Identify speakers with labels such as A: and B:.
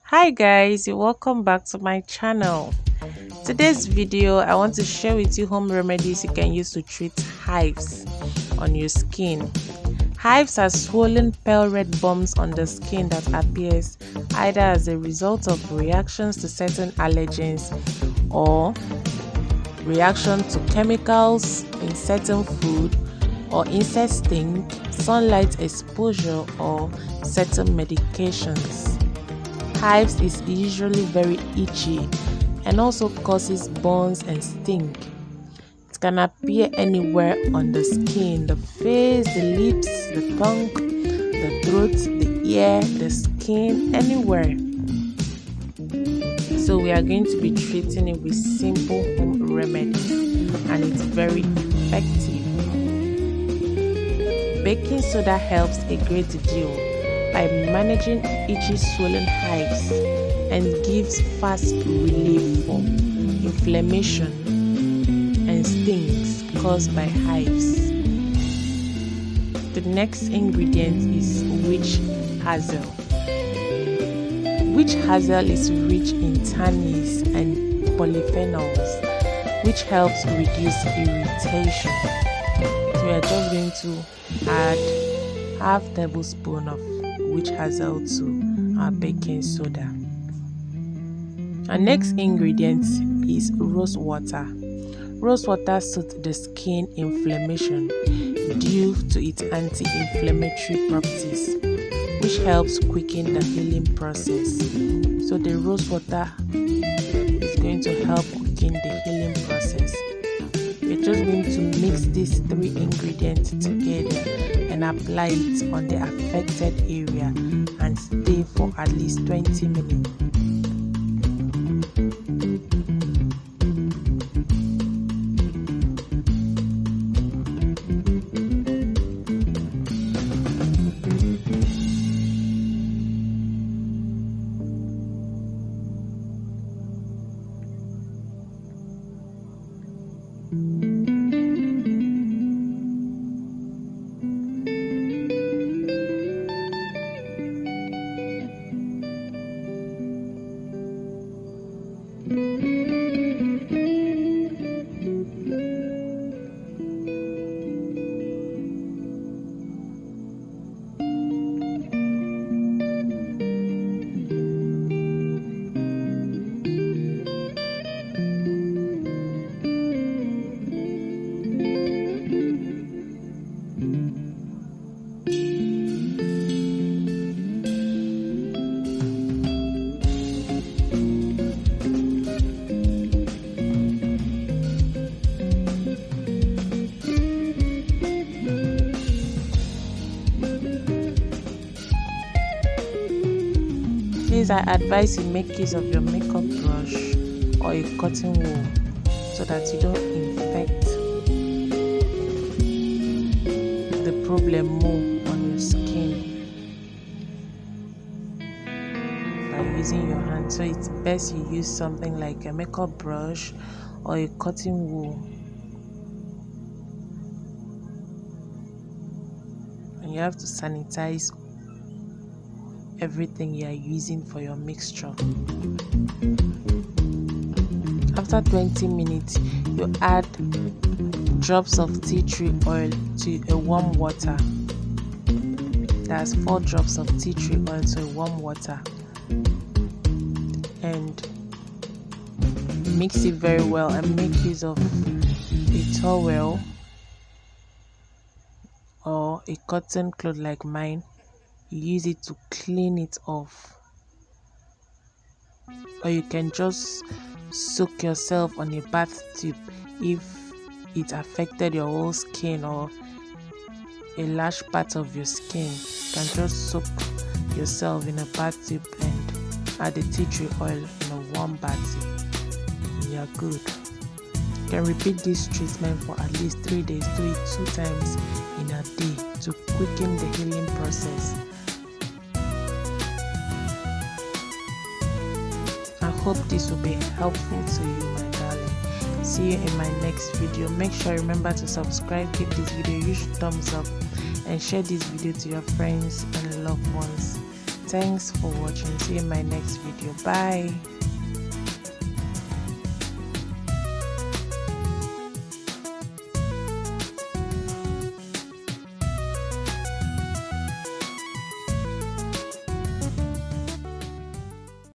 A: Hi guys, welcome back to my channel. Today's video I want to share with you home remedies you can use to treat hives on your skin. Hives are swollen pale red bumps on the skin that appears either as a result of reactions to certain allergens or reaction to chemicals in certain food or insect sting, sunlight exposure or certain medications. Hives is usually very itchy and also causes burns and sting. It can appear anywhere on the skin, the face, the lips, the tongue, the throat, the ear, the skin, anywhere. So we are going to be treating it with simple home remedies and it's very effective. Baking soda helps a great deal by managing itchy swollen hives and gives fast relief for inflammation and stings caused by hives. The next ingredient is witch hazel. Witch hazel is rich in tannins and polyphenols, which helps reduce irritation. So we are just going to add half tablespoon of witch hazel to our baking soda. Our next ingredient is rose water. Rose water soothes the skin inflammation due to its anti-inflammatory properties, which helps quicken the healing process. So the rose water is going to help quicken the healing process. We're just going to mix these three ingredients together and apply it on the affected area and stay for at least 20 minutes. Please, I advise you make use of your makeup brush or a cotton wool so that you don't infect the problem more on your skin by using your hand. So it's best you use something like a makeup brush or a cotton wool. And you have to sanitize everything you are using for your mixture. After 20 minutes, you add drops of tea tree oil to a warm water. That's 4 drops of tea tree oil to a warm water. And mix it very well and make use of a towel or a cotton cloth like mine. You use it to clean it off, or you can just soak yourself on a bath tube if it affected your whole skin or a large part of your skin. You can just soak yourself in a bath tube and add the tea tree oil in a warm bath tube. You are good. You can repeat this treatment for at least 3 days. Do it 2 times in a day to quicken the healing process. I hope this will be helpful to you, my darling. See you in my next video. Make sure you remember to subscribe, give this video a huge thumbs up and share this video to your friends and loved ones. Thanks for watching. See you in my next video. Bye.